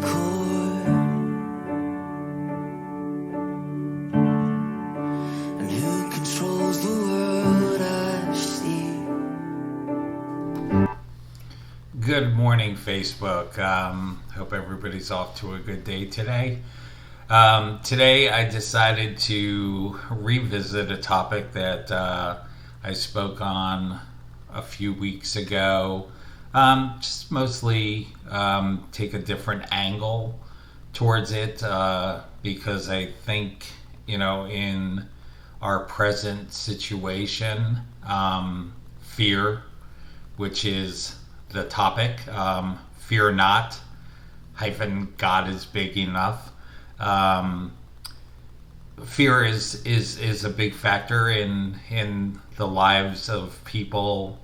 core, and who controls the world I see. Good morning, Facebook. Hope everybody's off to a good day today. Today I decided to revisit a topic that I spoke on a few weeks ago. Just mostly take a different angle towards it because I think, in our present situation, fear, which is the topic, fear not, hyphen God is big enough. Fear is a big factor in the lives of people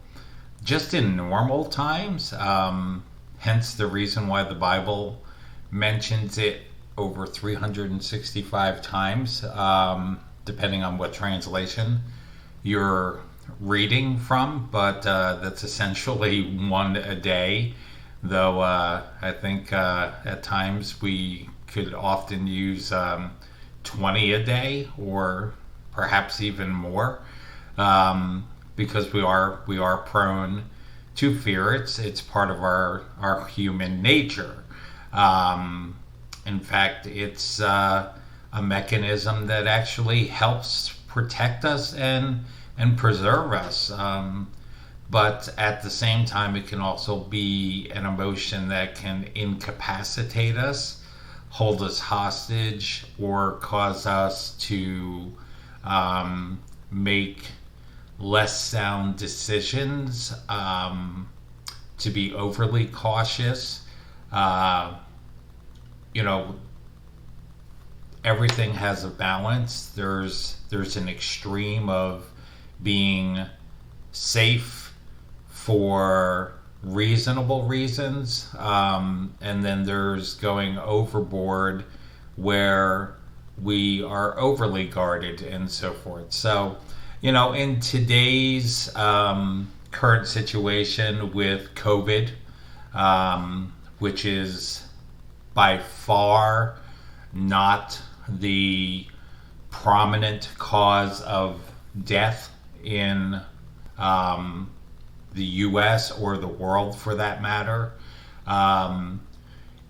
just in normal times. Hence the reason why the Bible mentions it over 365 times, depending on what translation you're reading from, but that's essentially one a day, though I think at times we could often use 20 a day or perhaps even more, because we are prone to fear. It's part of our human nature. In fact, it's a mechanism that actually helps protect us and preserve us. But at the same time, it can also be an emotion that can incapacitate us, hold us hostage, or cause us to make less sound decisions, to be overly cautious. Everything has a balance. There's an extreme of being safe for reasonable reasons, and then there's going overboard where we are overly guarded and so forth. So, in today's current situation with COVID, which is by far not the prominent cause of death in the US or the world for that matter.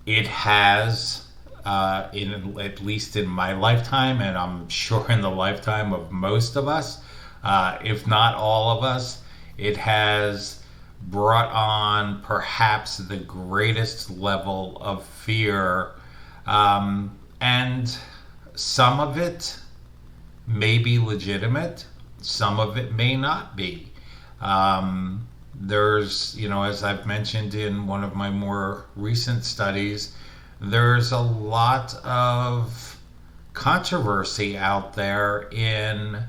It has, at least in my lifetime, and I'm sure in the lifetime of most of us, if not all of us, it has brought on perhaps the greatest level of fear, and some of it may be legitimate, some of it may not be. There's, as I've mentioned in one of my more recent studies, there's a lot of controversy out there in,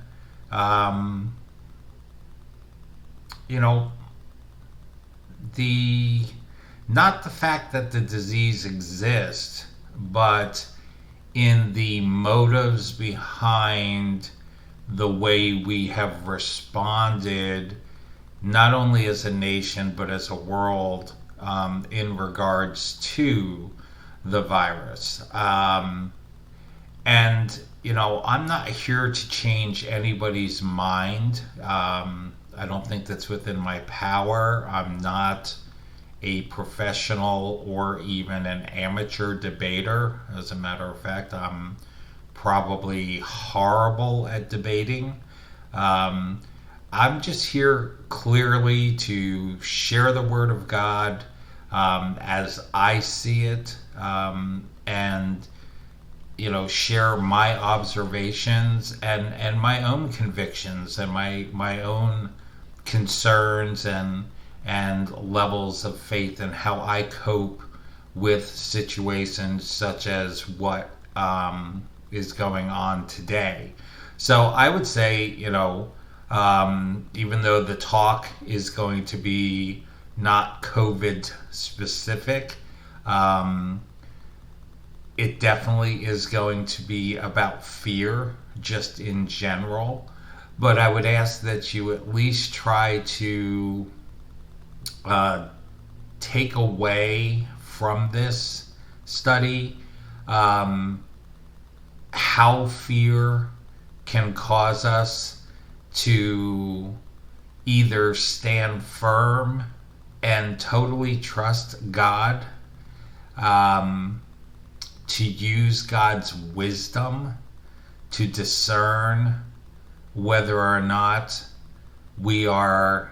not the fact that the disease exists, but in the motives behind the way we have responded, not only as a nation but as a world, in regards to the virus. And I'm not here to change anybody's mind. I don't think that's within my power. I'm not a professional or even an amateur debater. As a matter of fact, I'm probably horrible at debating. I'm just here clearly to share the Word of God as I see it, and share my observations and my own convictions and my own concerns and levels of faith and how I cope with situations such as what is going on today. So I would say, even though the talk is going to be not COVID specific, it definitely is going to be about fear just in general. But I would ask that you at least try to take away from this study how fear can cause us to either stand firm and totally trust God, to use God's wisdom to discern whether or not we are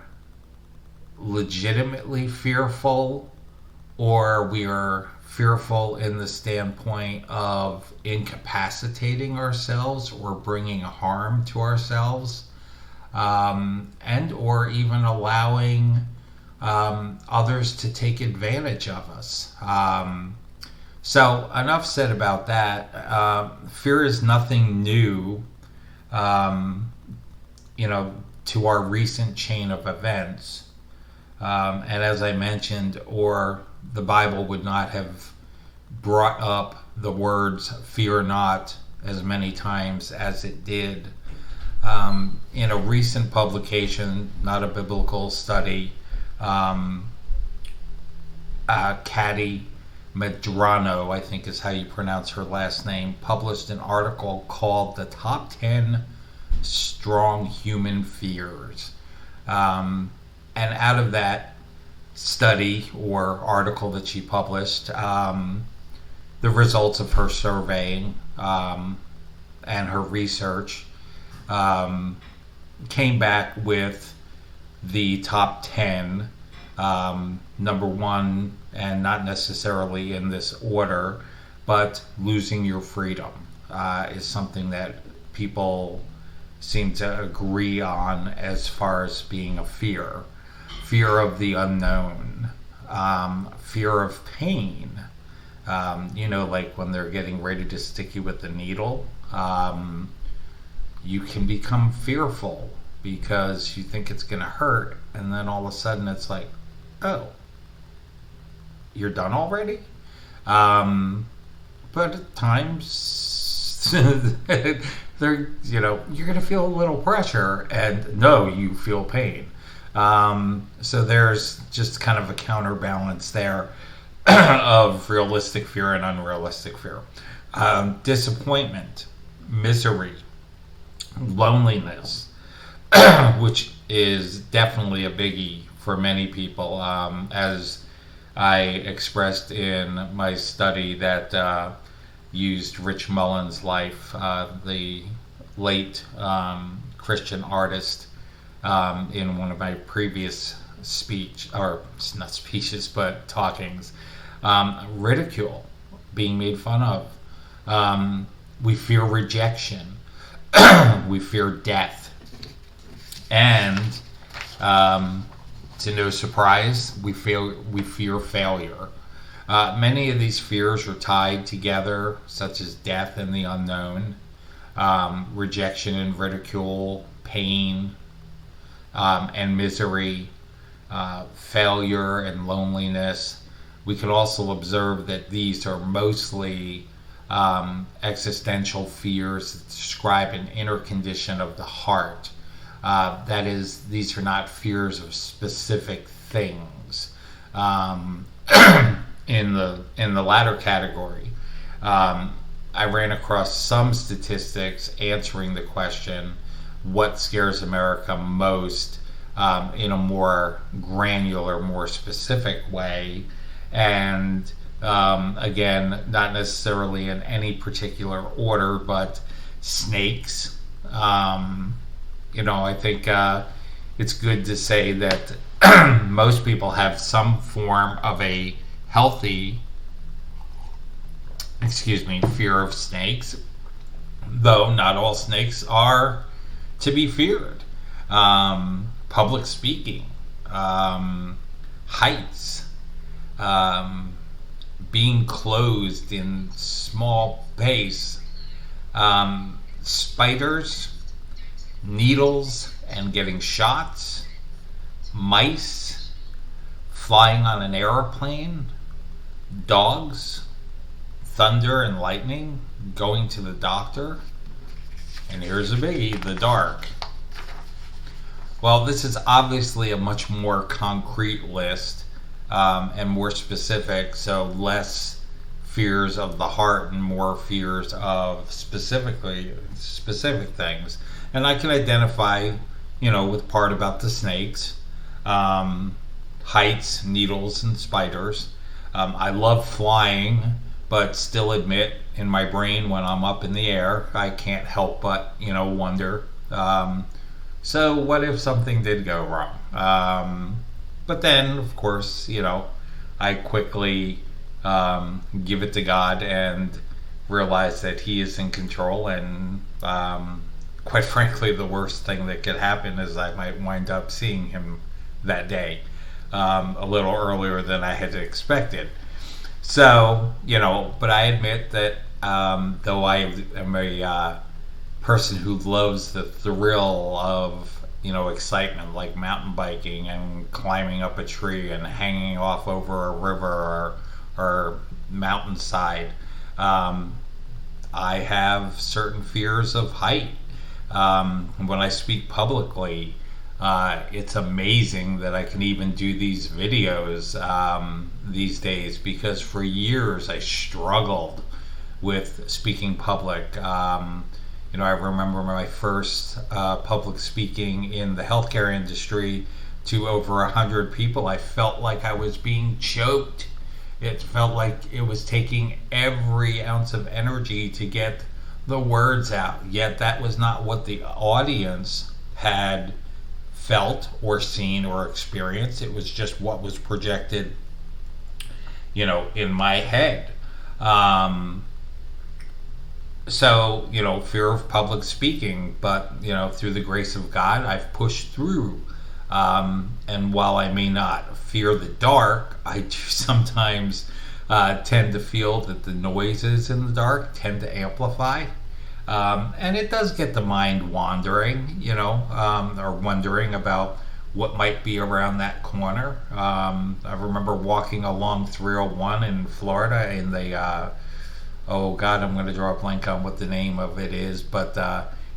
legitimately fearful, or we are fearful in the standpoint of incapacitating ourselves or bringing harm to ourselves, and or even allowing others to take advantage of us. So enough said about that. Fear is nothing new, to our recent chain of events. And as I mentioned, or the Bible would not have brought up the words "fear not" as many times as it did. In a recent publication, not a biblical study, Cady Medrano, I think is how you pronounce her last name, published an article called "The Top 10 Strong Human Fears." And out of that study or article that she published, the results of her surveying and her research came back with the top 10. Number one, and not necessarily in this order, but losing your freedom is something that people seem to agree on as far as being a fear. Fear of the unknown, fear of pain, like when they're getting ready to stick you with the needle, you can become fearful because you think it's going to hurt, and then all of a sudden it's like, oh, you're done already? But at times, you're going to feel a little pressure, and no, you feel pain. So there's just kind of a counterbalance there of realistic fear and unrealistic fear. Disappointment, misery, loneliness, which is definitely a biggie for many people, as I expressed in my study that used Rich Mullen's life, the late Christian artist, in one of my previous talkings. Ridicule, being made fun of. We fear rejection. We fear death. And to no surprise, we fear failure. Many of these fears are tied together, such as death and the unknown, rejection and ridicule, pain and misery, failure and loneliness. We can also observe that these are mostly existential fears that describe an inner condition of the heart. That is, these are not fears of specific things. In the latter category, I ran across some statistics answering the question, what scares America most, in a more granular, more specific way. And again, not necessarily in any particular order, but snakes. I think it's good to say that most people have some form of a healthy, fear of snakes, though not all snakes are to be feared. Public speaking, heights, being closed in small space, spiders, needles and getting shots, mice, flying on an airplane, dogs, thunder and lightning, going to the doctor, and here's a biggie, the dark. Well, this is obviously a much more concrete list, and more specific, so less fears of the heart and more fears of specific things. And I can identify, with part about the snakes, heights, needles, and spiders. I love flying, but still admit in my brain when I'm up in the air, I can't help but, wonder. So what if something did go wrong? But then, of course, I quickly give it to God and realize that He is in control. And quite frankly, the worst thing that could happen is I might wind up seeing Him that day a little earlier than I had expected. So, but I admit that though I am a person who loves the thrill of excitement, like mountain biking and climbing up a tree and hanging off over a river or mountainside, I have certain fears of height. When I speak publicly, it's amazing that I can even do these videos these days, because for years I struggled with speaking public. I remember my first public speaking in the healthcare industry to over 100 people. I felt like I was being choked. It felt like it was taking every ounce of energy to get the words out. Yet that was not what the audience had felt or seen or experienced. It was just what was projected, in my head. So, fear of public speaking, but, through the grace of God, I've pushed through. And while I may not fear the dark, I do sometimes tend to feel that the noises in the dark tend to amplify. And it does get the mind wandering, or wondering about what might be around that corner. I remember walking along 301 in Florida in the oh God, I'm going to draw a blank on what the name of it is, but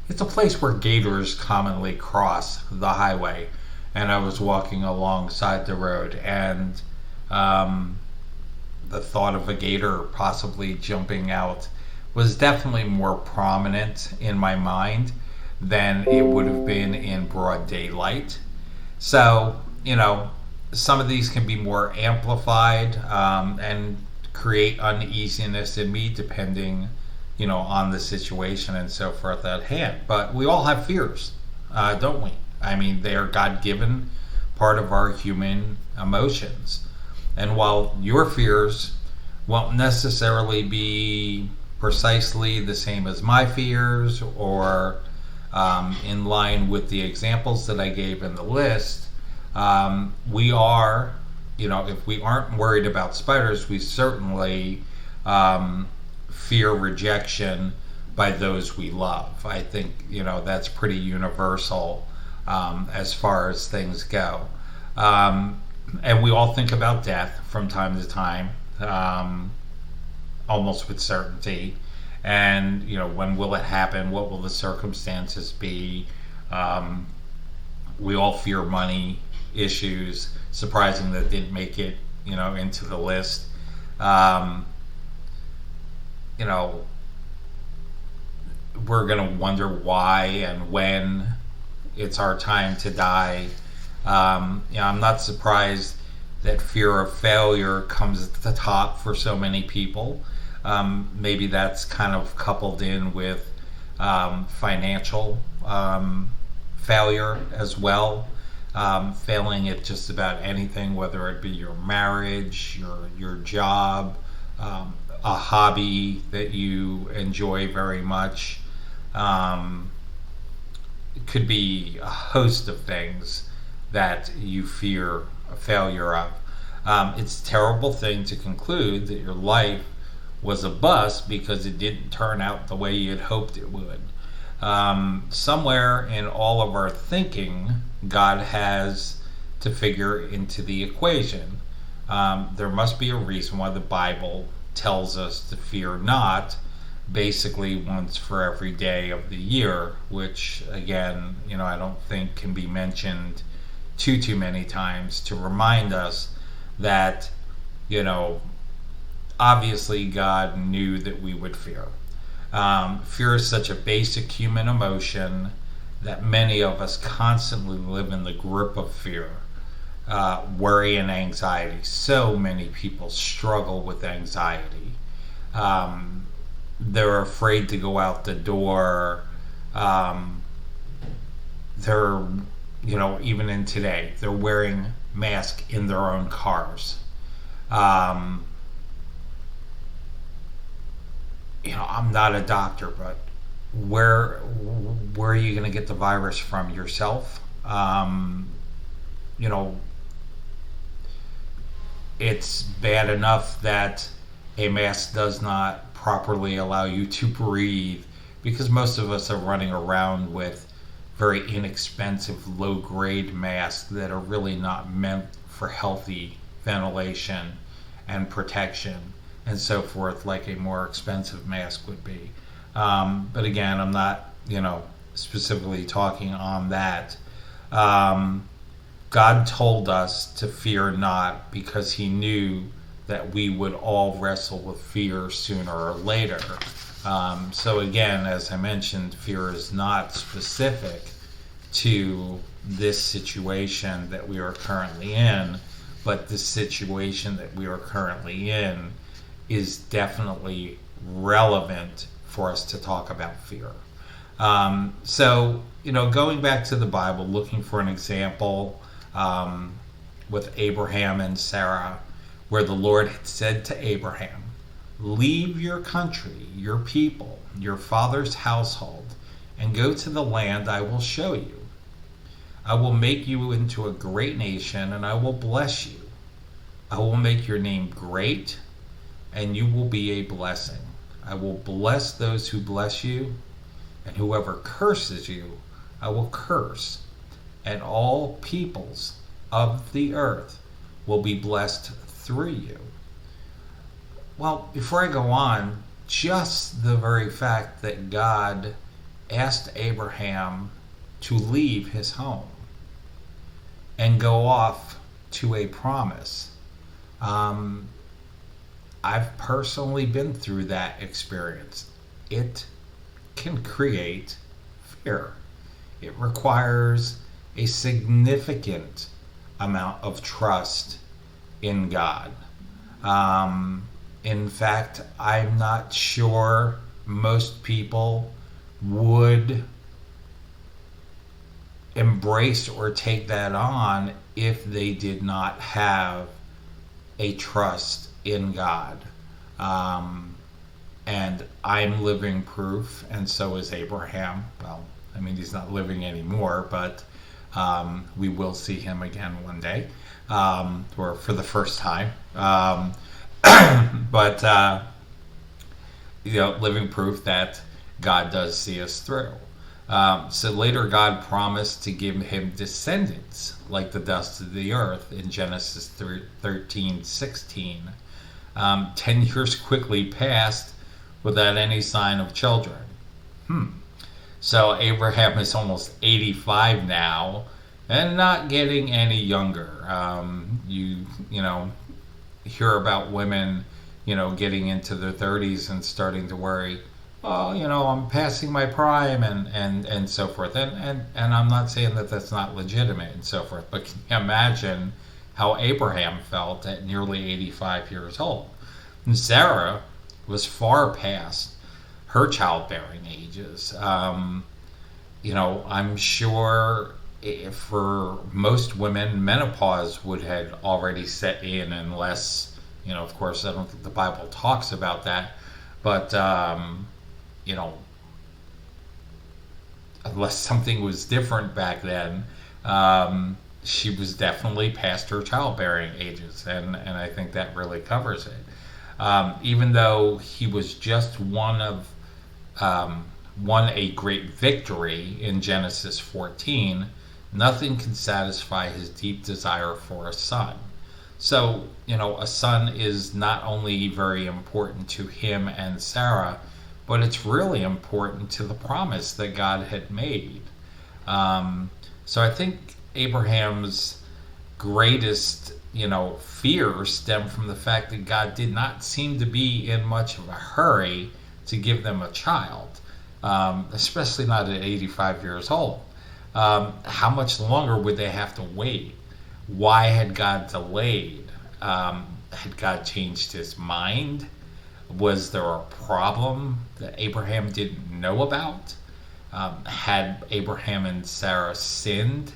it's a place where gators commonly cross the highway. And I was walking alongside the road, and the thought of a gator possibly jumping out was definitely more prominent in my mind than it would have been in broad daylight. So, some of these can be more amplified and create uneasiness in me depending, on the situation and so forth at hand. But we all have fears, don't we? I mean, they are God-given part of our human emotions. And while your fears won't necessarily be precisely the same as my fears or in line with the examples that I gave in the list, we are, if we aren't worried about spiders, we certainly fear rejection by those we love. I think, that's pretty universal as far as things go. And we all think about death from time to time, almost with certainty. And, when will it happen? What will the circumstances be? We all fear money issues. Surprising that it didn't make it, into the list. We're going to wonder why and when it's our time to die. I'm not surprised that fear of failure comes at the top for so many people. Maybe that's kind of coupled in with financial failure as well. Failing at just about anything, whether it be your marriage, your job, a hobby that you enjoy very much. It could be a host of things that you fear a failure of. It's a terrible thing to conclude that your life was a bust because it didn't turn out the way you had hoped it would. Somewhere in all of our thinking, God has to figure into the equation. There must be a reason why the Bible tells us to fear not, basically once for every day of the year, which again, I don't think can be mentioned too many times to remind us that, obviously God knew that we would fear. Fear is such a basic human emotion that many of us constantly live in the grip of fear, worry, and anxiety. So many people struggle with anxiety. They're afraid to go out the door. They're, even in today, they're wearing masks in their own cars. I'm not a doctor, but where are you going to get the virus from? Yourself? It's bad enough that a mask does not properly allow you to breathe, because most of us are running around with very inexpensive, low-grade masks that are really not meant for healthy ventilation and protection and so forth, like a more expensive mask would be. But again, I'm not, specifically talking on that. God told us to fear not because he knew that we would all wrestle with fear sooner or later. So again, as I mentioned, fear is not specific to this situation that we are currently in, but the situation that we are currently in is definitely relevant for us to talk about fear. So, going back to the Bible, looking for an example with Abraham and Sarah, where the Lord had said to Abraham, "Leave your country, your people, your father's household, and go to the land I will show you. I will make you into a great nation, and I will bless you. I will make your name great, and you will be a blessing. I will bless those who bless you, and whoever curses you, I will curse. And all peoples of the earth will be blessed through you." Well, before I go on, just the very fact that God asked Abraham to leave his home and go off to a promise, I've personally been through that experience. It can create fear. It requires a significant amount of trust in God. In fact, I'm not sure most people would embrace or take that on if they did not have a trust in God. And I'm living proof, and so is Abraham. Well, he's not living anymore, but we will see him again one day, or for the first time. But living proof that God does see us through. So later God promised to give him descendants like the dust of the earth in Genesis 13:16. 10 years quickly passed without any sign of children. So Abraham is almost 85 now and not getting any younger. You hear about women, getting into their 30s and starting to worry, I'm passing my prime and so forth. And I'm not saying that that's not legitimate and so forth, but can you imagine how Abraham felt at nearly 85 years old? And Sarah was far past her childbearing ages. I'm sure for most women, menopause would have already set in, unless, of course, I don't think the Bible talks about that, but, unless something was different back then, she was definitely past her childbearing ages, and I think that really covers it. Even though he was just won a great victory in Genesis 14, nothing can satisfy his deep desire for a son. So, a son is not only very important to him and Sarah, but it's really important to the promise that God had made. So I think Abraham's greatest, fear stemmed from the fact that God did not seem to be in much of a hurry to give them a child, especially not at 85 years old. How much longer would they have to wait? Why had God delayed? Had God changed his mind? Was there a problem that Abraham didn't know about? Had Abraham and Sarah sinned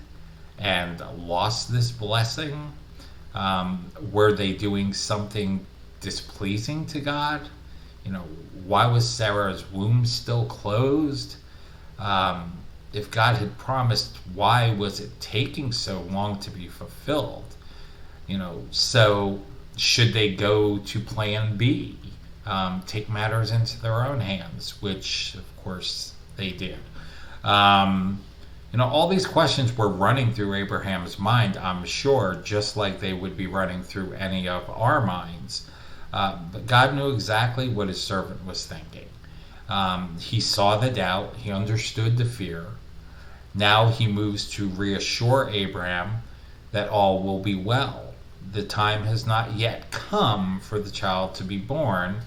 and lost this blessing? Were they doing something displeasing to God? Why was Sarah's womb still closed? If God had promised, why was it taking so long to be fulfilled? So should they go to plan B? Take matters into their own hands, which of course they did. All these questions were running through Abraham's mind, I'm sure, just like they would be running through any of our minds. But God knew exactly what his servant was thinking. He saw the doubt. He understood the fear. Now he moves to reassure Abraham that all will be well. The time has not yet come for the child to be born,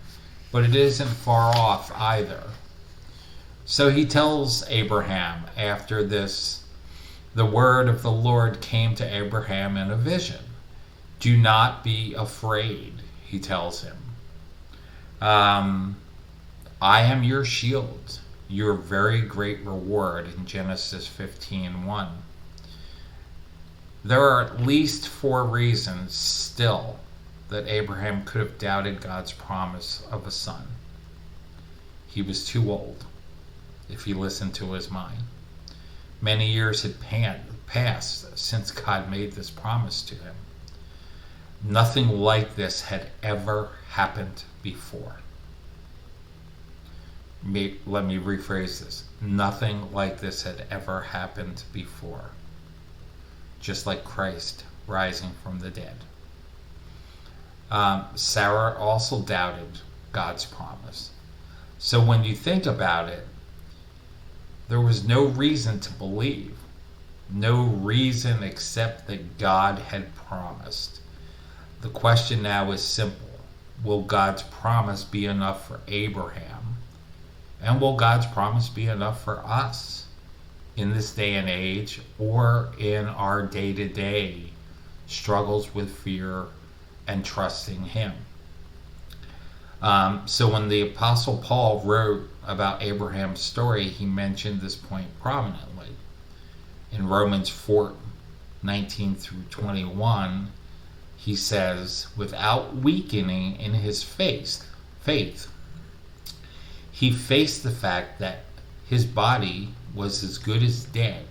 but it isn't far off either. So he tells Abraham after this, the word of the Lord came to Abraham in a vision. Do not be afraid, he tells him. I am your shield, your very great reward in Genesis 15:1. There are at least 4 reasons still that Abraham could have doubted God's promise of a son. He was too old, if he listened to his mind. Many years had passed since God made this promise to him. Nothing like this had ever happened before. Let me rephrase this. Nothing like this had ever happened before. Just like Christ rising from the dead. Sarah also doubted God's promise. So when you think about it, there was no reason to believe. No reason except that God had promised. The question now is simple. Will God's promise be enough for Abraham? And will God's promise be enough for us in this day and age, or in our day-to-day struggles with fear and trusting him? So when the Apostle Paul wrote about Abraham's story, he mentioned this point prominently. In Romans 4:19 through 21, he says, without weakening in his faith, he faced the fact that his body was as good as dead,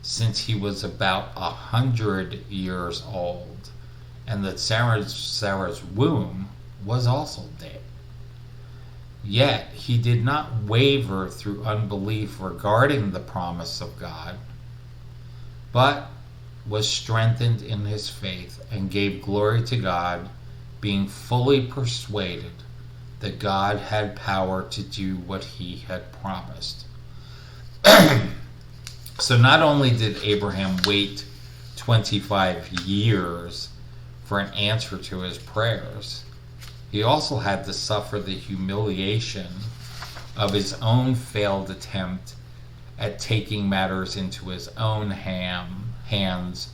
since he was about 100 years old, and that Sarah's womb was also dead. Yet he did not waver through unbelief regarding the promise of God, but was strengthened in his faith and gave glory to God, being fully persuaded that God had power to do what he had promised. So not only did Abraham wait 25 years for an answer to his prayers, he also had to suffer the humiliation of his own failed attempt at taking matters into his own hands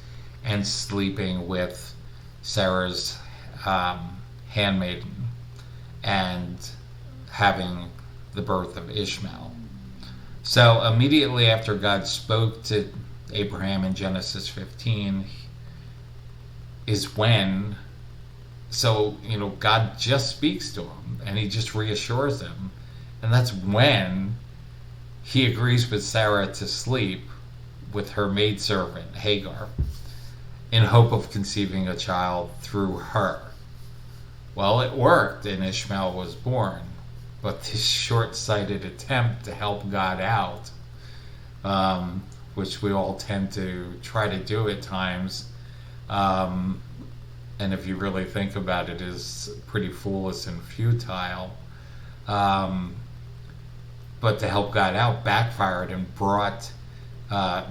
and sleeping with Sarah's handmaiden and having the birth of Ishmael. So immediately after God spoke to Abraham in Genesis 15 is when, God just speaks to him and he just reassures him. And that's when he agrees with Sarah to sleep with her maidservant Hagar in hope of conceiving a child through her. Well, it worked and Ishmael was born. But this short-sighted attempt to help God out, which we all tend to try to do at times, and if you really think about it, is pretty foolish and futile. But to help God out backfired and brought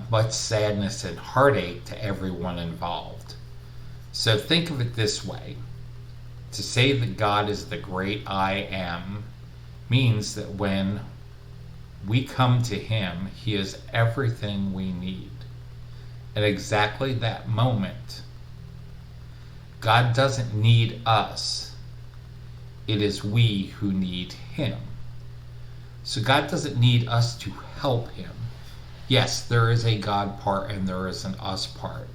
much sadness and heartache to everyone involved. So think of it this way. To say that God is the great I am means that when we come to him, he is everything we need. At exactly that moment, God doesn't need us. It is we who need him. So God doesn't need us to help him. Yes, there is a God part and there is an us part,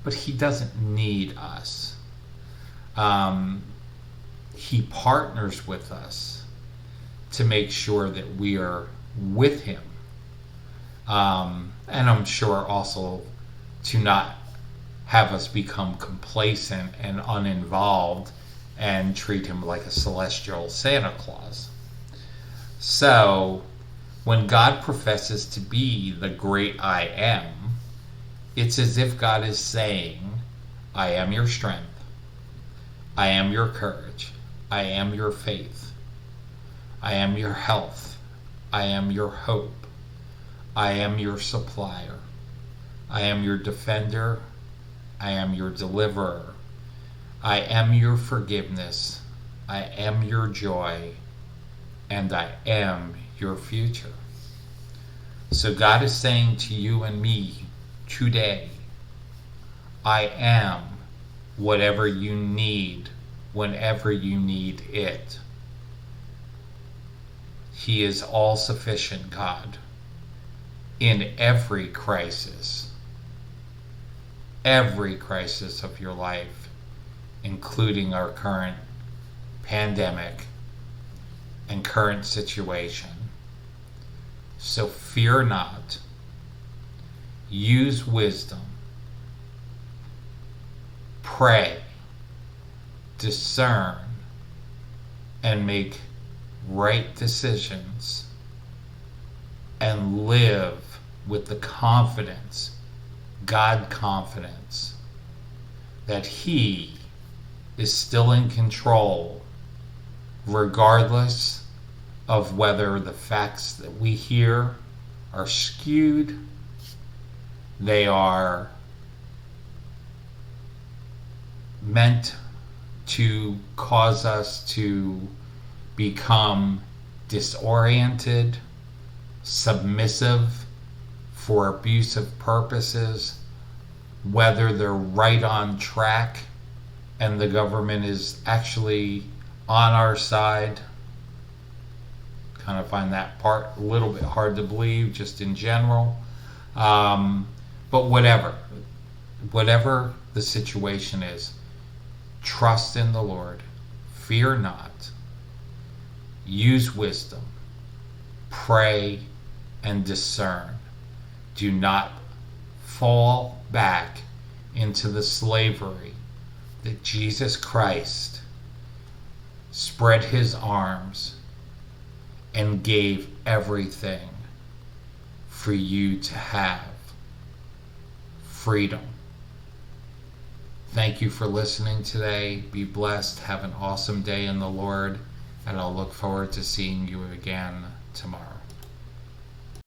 but he doesn't need us. He partners with us to make sure that we are with him. And I'm sure also to not have us become complacent and uninvolved and treat him like a celestial Santa Claus. So, when God professes to be the great I am, it's as if God is saying, I am your strength. I am your courage. I am your faith. I am your health. I am your hope. I am your supplier. I am your defender. I am your deliverer. I am your forgiveness. I am your joy. And I am your future. So God is saying to you and me today, I am whatever you need whenever you need it. He is all sufficient God in every crisis of your life, including our current pandemic and current situation. So fear not. Use wisdom. Pray. Discern. And make right decisions. And live with the confidence, God confidence, that he is still in control, regardless of whether the facts that we hear are skewed, they are meant to cause us to become disoriented, submissive for abusive purposes, whether they're right on track and the government is actually on our side. Kind of find that part a little bit hard to believe just in general. But whatever the situation is, trust in the Lord. Fear not. Use wisdom. Pray and discern. Do not fall back into the slavery that Jesus Christ spread his arms and gave everything for you to have. Freedom. Thank you for listening today. Be blessed. Have an awesome day in the Lord. And I'll look forward to seeing you again tomorrow.